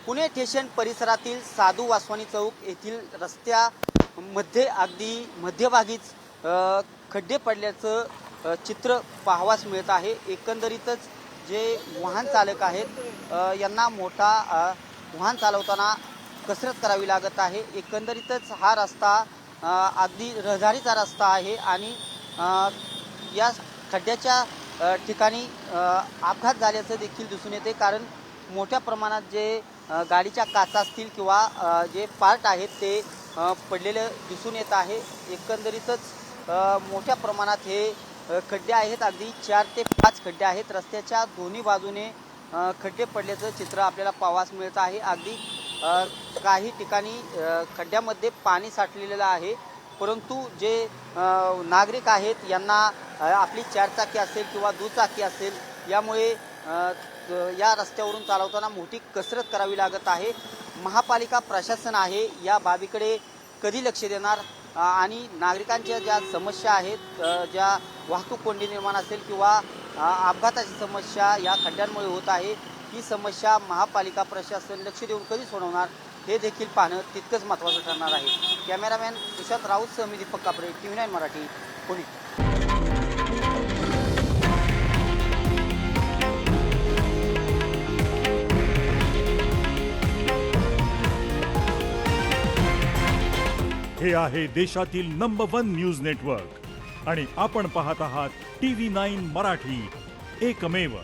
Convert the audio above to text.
Pune station परिसरातील साधू वासवानी चौक येथील रस्त्यामध्ये अगदी मध्यभागीच खड्डे पडल्याचं चित्र पाहावयास मिळत आहे। एकंदरीतच जे वाहन चालक आहेत यांना मोठा वाहन चालवताना कसरत करावी लागत आहे। एकंदरीतच हा रस्ता अगदी रहदारीचा रस्ता आहे आणि या खड्ड्याच्या ठिकाणी अपघात झाल्याचं देखील दिसून येते, कारण मोठ्या प्रमाणात जे गाडीच्या काचा असतील किंवा जे पार्ट आहेत ते पडलेले दिसून येत आहे। एकंदरीतच मोठ्या प्रमाणात हे खड्डे आहेत, अगदी 4 ते 5 खड्डे आहेत। रस्त्याच्या दोन्ही बाजूने खड्डे पडल्याचं चित्र आपल्याला पाहावयास मिळत आहे। अगदी काही ठिकाणी खड्ड्यामध्ये पाणी साठलेलं आहे, परंतु जे नागरिक आहेत यांना आपली 4 चाकी असेल किंवा दुचाकी असेल यामुळे या रस्त्यावरून चालवताना मोठी कसरत करावी लागत आहे। महापालिका प्रशासन आहे या बाबीकडे कधी लक्ष देणार आणि नागरिकांच्या ज्या समस्या आहेत, ज्या वाहतूक कोंडी निर्माण असेल किंवा अपघाताची समस्या या खड्ड्यांमुळे होत आहे, ही समस्या महापालिका प्रशासन लक्ष देऊन कधी सोडवणार हे देखील पाहणं तितकंच महत्त्वाचं ठरणार आहे। कॅमेरामॅन सुशांत राऊत सह मी दीपक कापरे, TV9 मराठी, पुणे। हे आहे देशातील नंबर 1 न्यूज नेटवर्क आणि आपण पाहत आहात TV9 मराठी, एकमेव।